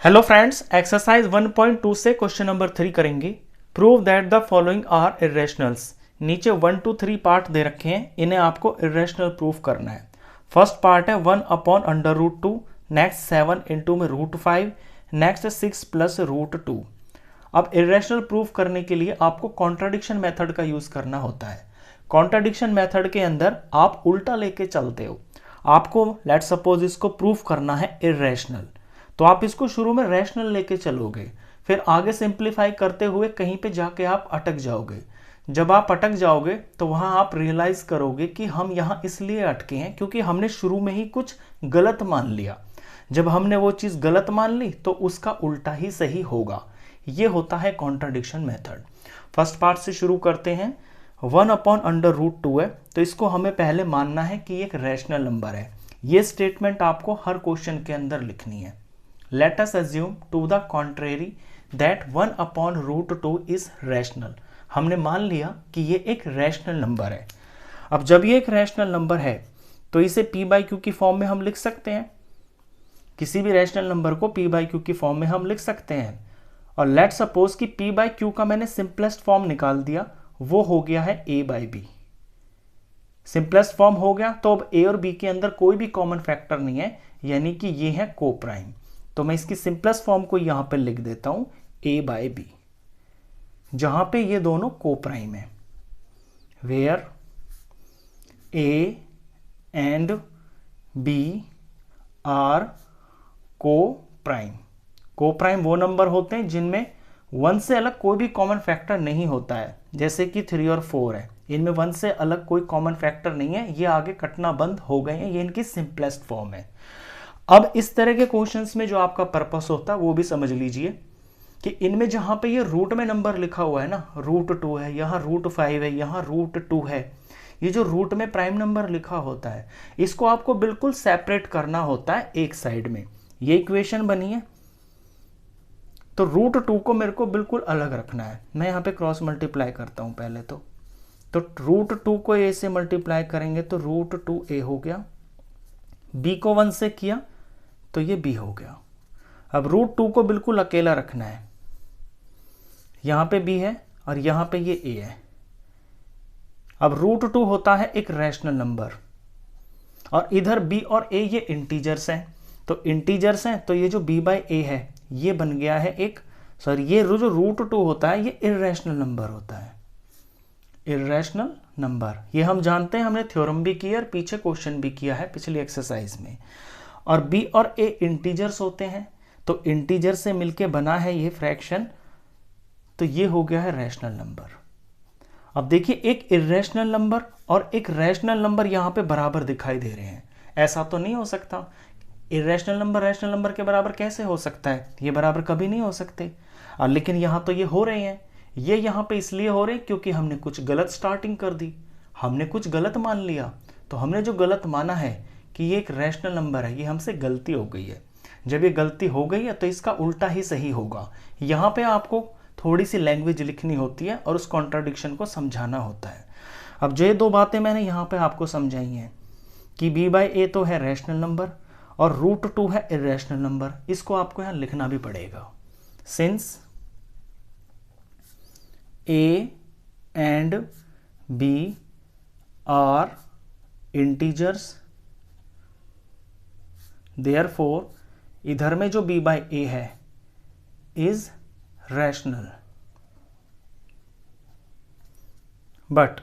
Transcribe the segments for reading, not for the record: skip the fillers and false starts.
Hello friends, exercise 1.2 से question number 3 करेंगे। Prove that the following are irrationals. नीचे 1 to 3 part दे रखे हैं, इन्हें आपको इरेशनल प्रूफ करना है। फर्स्ट पार्ट है 1/√2, नेक्स्ट 7 इंटू में √5, नेक्स्ट 6 प्लस √2। अब इरेशनल प्रूफ करने के लिए आपको कॉन्ट्राडिक्शन मेथड का यूज करना होता है। कॉन्ट्राडिक्शन मेथड के अंदर आप उल्टा लेके चलते हो। आपको लेट सपोज इसको प्रूफ करना है इरेशनल, तो आप इसको शुरू में रैशनल लेके चलोगे, फिर आगे सिंप्लीफाई करते हुए कहीं पे जाके आप अटक जाओगे। जब आप अटक जाओगे तो वहां आप रियलाइज करोगे कि हम यहाँ इसलिए अटके हैं क्योंकि हमने शुरू में ही कुछ गलत मान लिया। जब हमने वो चीज गलत मान ली तो उसका उल्टा ही सही होगा। ये होता है कॉन्ट्राडिक्शन मेथड। फर्स्ट पार्ट से शुरू करते हैं। 1/√2 है, तो इसको हमें पहले मानना है कि एक रैशनल नंबर है। ये स्टेटमेंट आपको हर क्वेश्चन के अंदर लिखनी है। Let us assume to the contrary that 1/√2 is rational। हमने मान लिया कि ये एक रैशनल नंबर है। अब जब ये एक रैशनल नंबर है तो इसे p/q की फॉर्म में हम लिख सकते हैं। किसी भी रैशनल नंबर को p/q की फॉर्म में हम लिख सकते हैं। और लेट सपोज कि p/q का मैंने सिंपलेस्ट फॉर्म निकाल दिया, वो हो गया है a/b। सिंपलेस्ट फॉर्म हो गया तो अब a और b के अंदर कोई भी कॉमन फैक्टर नहीं है, यानी कि ये है कोप्राइम। तो मैं इसकी सिंपलेस्ट फॉर्म को यहां पे लिख देता हूं a/b, जहां पे ये दोनों कोप्राइम है। Where a and b are coprime. Coprime वो नंबर होते हैं जिनमें 1 से अलग कोई भी कॉमन फैक्टर नहीं होता है, जैसे कि 3 और 4 है। इनमें 1 से अलग कोई कॉमन फैक्टर नहीं है, ये आगे कटना बंद हो गए हैं। ये इनकी सिंपलेस्ट फॉर्म है। अब इस तरह के क्वेश्चंस में जो आपका पर्पस होता है वो भी समझ लीजिए कि इनमें जहां पे ये रूट में नंबर लिखा हुआ है ना, √2 है, यहाँ √5 है, यहाँ √2 है, ये जो रूट में प्राइम नंबर लिखा होता है इसको आपको बिल्कुल सेपरेट करना होता है एक साइड में। ये इक्वेशन बनी है तो √2 को मेरे को बिल्कुल अलग रखना है। मैं यहाँ पे क्रॉस मल्टीप्लाई करता हूँ पहले तो √2 को a से मल्टीप्लाई करेंगे तो √2a हो गया। b को 1 से किया तो ये b हो गया। अब √2 को बिल्कुल अकेला रखना है। यहां पे b है और यहां पे ये a है। अब √2 होता है एक रैशनल नंबर और इधर b और a ये इंटीजर्स हैं। तो इंटीजर्स हैं तो ये जो b/a है ये बन गया है एक, सॉरी ये जो √2 होता है ये इर्रेशनल नंबर होता है। इर्रेशनल नंबर ये हम जानते हैं, हमने थ्योरम भी किया और पीछे क्वेश्चन भी किया है पिछली एक्सरसाइज में। और b और a इंटीजर्स होते हैं, तो इंटीजर से मिलके बना है ये फ्रैक्शन, तो ये हो गया है रैशनल नंबर। अब देखिए एक इर्रेशनल नंबर और एक रैशनल नंबर यहाँ पे बराबर दिखाई दे रहे हैं। ऐसा तो नहीं हो सकता। इर्रेशनल नंबर रैशनल नंबर के बराबर कैसे हो सकता है? ये बराबर कभी नहीं हो सकते। लेकिन यहाँ तो ये हो रहे हैं। ये यहाँ पे इसलिए हो रहे हैं क्योंकि हमने कुछ गलत स्टार्टिंग कर दी, हमने कुछ गलत मान लिया। तो हमने जो गलत माना है कि ये एक रैशनल नंबर है, ये हमसे गलती हो गई है। जब ये गलती हो गई है तो इसका उल्टा ही सही होगा। यहाँ पे आपको थोड़ी सी लैंग्वेज लिखनी होती है और उस कॉन्ट्राडिक्शन को समझाना होता है। अब जो ये दो बातें मैंने यहाँ पे आपको समझाई हैं कि b/a तो है रैशनल नंबर और √2 है इर्रेशनल नंबर, इसको आपको यहाँ लिखना भी पड़ेगा। Since a and b are integers, therefore इधर में जो b/a है is rational, but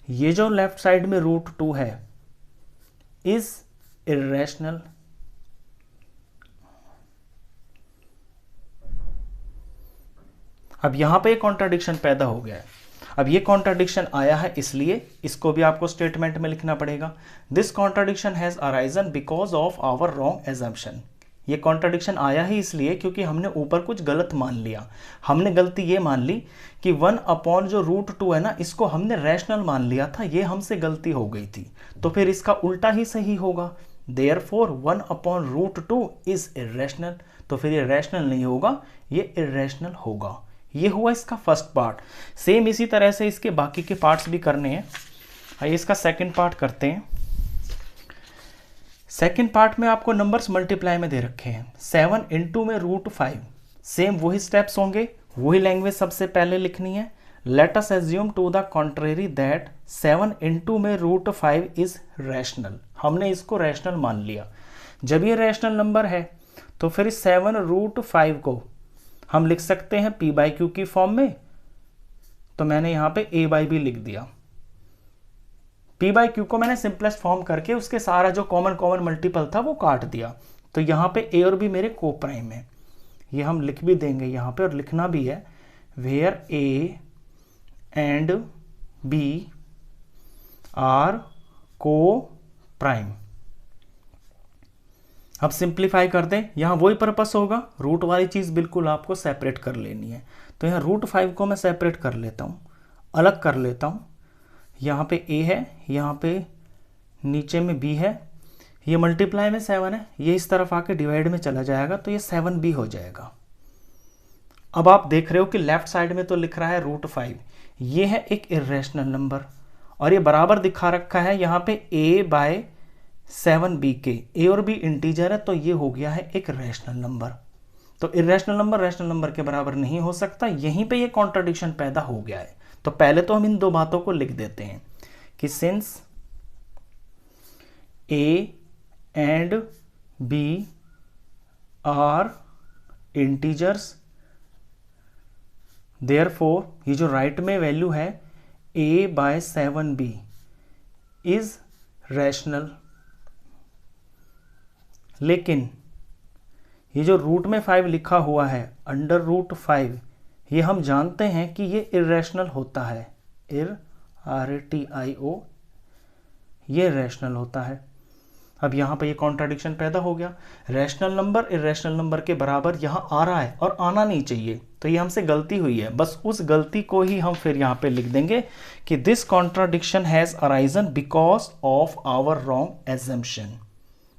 ये जो लेफ्ट साइड में √2 है is irrational। अब यहां पे एक कॉन्ट्राडिक्शन पैदा हो गया है। अब ये कॉन्ट्राडिक्शन आया है इसलिए इसको भी आपको स्टेटमेंट में लिखना पड़ेगा। This contradiction has arisen because of our wrong assumption. ये कॉन्ट्राडिक्शन आया ही इसलिए क्योंकि हमने ऊपर कुछ गलत मान लिया। हमने गलती ये मान ली कि 1/√2 है ना, इसको हमने रैशनल मान लिया था, ये हमसे गलती हो गई थी, तो फिर इसका उल्टा ही सही होगा। देयरफॉर 1/√2 इज इर्रेशनल, तो फिर ये रैशनल नहीं होगा, ये इर्रेशनल होगा। ये हुआ इसका फर्स्ट पार्ट। सेम इसी तरह से इसके बाकी के पार्ट्स भी करने हैं। आइए इसका सेकंड पार्ट करते हैं। सेकेंड पार्ट में आपको नंबर्स मल्टीप्लाई में दे रखे हैं, 7 इंटू में √5, सेम वही स्टेप्स होंगे, वही लैंग्वेज सबसे पहले लिखनी है। Let us assume to the contrary that 7 into में √5 इज रैशनल। हमने इसको रैशनल मान लिया। जब ये रैशनल नंबर है तो फिर 7 √5 को हम लिख सकते हैं p/q की फॉर्म में, तो मैंने यहाँ पे a/b लिख दिया। p/q को मैंने सिंपलेस्ट फॉर्म करके उसके सारा जो कॉमन मल्टीपल था वो काट दिया, तो यहाँ पे a और b मेरे को प्राइम है। ये हम लिख भी देंगे यहाँ पे और लिखना भी है, where a and b are coprime. अब सिंप्लीफाई कर दें, यहाँ वही पर्पस होगा, रूट वाली चीज़ बिल्कुल आपको सेपरेट कर लेनी है। तो यहाँ √5 को मैं सेपरेट कर लेता हूँ, अलग कर लेता हूँ। यहाँ पे a है, यहाँ पे नीचे में b है, ये मल्टीप्लाई में 7 है, ये इस तरफ आके डिवाइड में चला जाएगा तो ये 7b हो जाएगा। अब आप देख रहे हो कि लेफ्ट साइड में तो लिख रहा है √5, ये है एक इर्रेशनल नंबर और ये बराबर दिखा रखा है यहाँ पे a/7b के। a और b इंटीजर है तो ये हो गया है एक रैशनल नंबर। तो इर्रेशनल नंबर रैशनल नंबर के बराबर नहीं हो सकता, यहीं पे ये कॉन्ट्रडिक्शन पैदा हो गया है। तो पहले तो हम इन दो बातों को लिख देते हैं कि since a and b are integers, therefore ये जो राइट में वैल्यू है a/7b इज रैशनल। लेकिन ये जो रूट में 5 लिखा हुआ है √5, ये हम जानते हैं कि ये इर्रेशनल होता है, RTIO, ये रैशनल होता है। अब यहाँ पे ये कॉन्ट्राडिक्शन पैदा हो गया, रैशनल नंबर इर्रेशनल नंबर के बराबर यहाँ आ रहा है और आना नहीं चाहिए, तो ये हमसे गलती हुई है। बस उस गलती को ही हम फिर यहाँ पे लिख देंगे कि this contradiction has arisen because of our wrong assumption.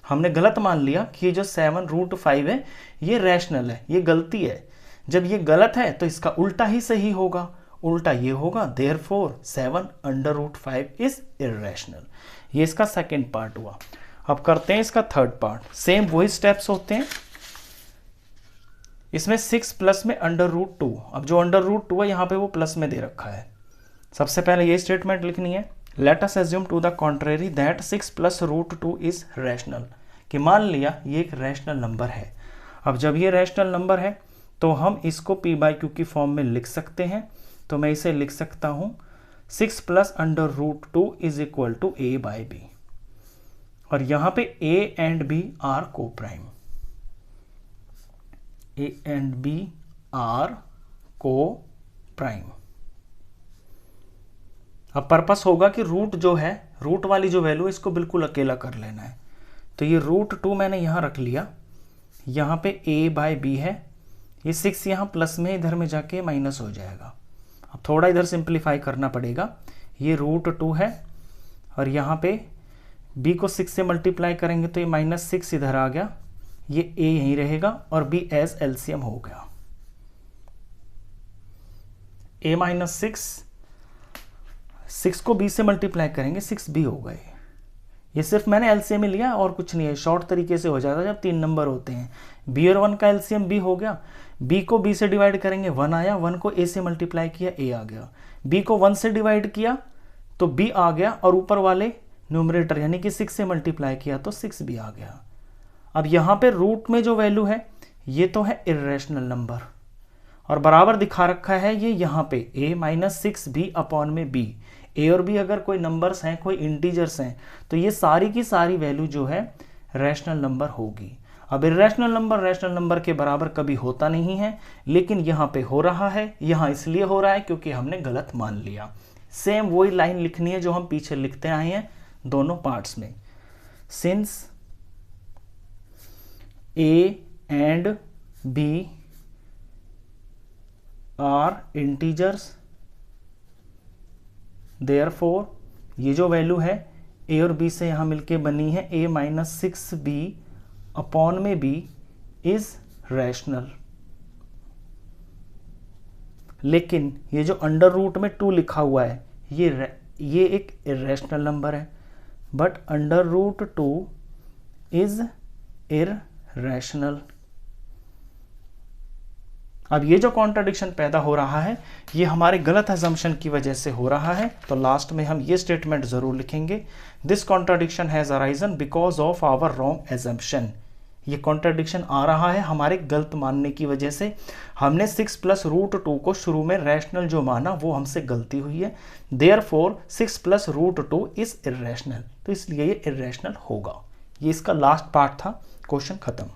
हमने गलत मान लिया कि ये जो 7 √5 है ये रैशनल है, ये गलती है। जब ये गलत है तो इसका उल्टा ही सही होगा, उल्टा ये होगा, देयरफॉर 7 √5 इज इर्रेशनल। ये इसका सेकेंड पार्ट हुआ। अब करते हैं इसका थर्ड पार्ट। सेम वही स्टेप्स होते हैं, इसमें 6 प्लस में √2। अब जो √2 है यहाँ पे वो प्लस में दे रखा है। सबसे पहले ये स्टेटमेंट लिखनी है, let us assume to the contrary that 6 plus √2 is rational, कि मान लिया ये एक रैशनल नंबर है। अब जब ये रैशनल नंबर है तो हम इसको p/q की फॉर्म में लिख सकते हैं। तो मैं इसे लिख सकता हूँ 6 plus √2 is equal to a/b, और यहाँ पे a and b are coprime, a and b are coprime. अब पर्पस होगा कि रूट जो है, रूट वाली जो वैल्यू है इसको बिल्कुल अकेला कर लेना है। तो ये √2 मैंने यहाँ रख लिया, यहाँ पे a/b है, ये 6 यहाँ प्लस में इधर में जाके माइनस हो जाएगा। अब थोड़ा इधर सिंप्लीफाई करना पड़ेगा, ये √2 है और यहाँ पे b को 6 से मल्टीप्लाई करेंगे तो ये -6 इधर आ गया, ये a यहीं रहेगा और b एज एलसीएम हो गया। a - 6 को b से मल्टीप्लाई करेंगे 6b हो गए। ये सिर्फ मैंने एलसीएम में लिया और कुछ नहीं है, शॉर्ट तरीके से हो जाता है जब 3 नंबर होते हैं। b और 1 का एलसीएम b हो गया, b को b से डिवाइड करेंगे 1 आया, 1 को a से मल्टीप्लाई किया a आ गया, b को 1 से डिवाइड किया तो b आ गया और ऊपर वाले न्यूमरेटर यानी कि 6 से मल्टीप्लाई किया तो 6b आ गया। अब यहाँ पे रूट में जो वैल्यू है ये तो है इर्रेशनल नंबर और बराबर दिखा रखा है ये यहाँ पे a - 6b अपॉन में b। a और b अगर कोई नंबर्स हैं, कोई इंटीजर्स हैं, तो ये सारी की सारी वैल्यू जो है रैशनल नंबर होगी। अब इर्रेशनल नंबर रैशनल नंबर के बराबर कभी होता नहीं है, लेकिन यहाँ पे हो रहा है। यहाँ इसलिए हो रहा है क्योंकि हमने गलत मान लिया। सेम वही लाइन लिखनी है जो हम पीछे लिखते आए हैं दोनों पार्ट्स में। Since a and b are integers, therefore ये जो वैल्यू है a और b से यहाँ मिलके बनी है a - 6b अपॉन में b इज रैशनल। लेकिन ये जो अंडर रूट में 2 लिखा हुआ है ये एक इर्रेशनल नंबर है, but under root 2 is irrational. अब ये जो कॉन्ट्राडिक्शन पैदा हो रहा है ये हमारे गलत अजम्पशन की वजह से हो रहा है, तो लास्ट में हम ये स्टेटमेंट जरूर लिखेंगे, this contradiction has arisen because of our wrong assumption. ये कॉन्ट्राडिक्शन आ रहा है हमारे गलत मानने की वजह से। हमने 6 + √2 को शुरू में रैशनल जो माना वो हमसे गलती हुई है, देयरफॉर 6 + √2 इज इररेशनल, तो इसलिए ये इररेशनल होगा। ये इसका लास्ट पार्ट था, क्वेश्चन खत्म।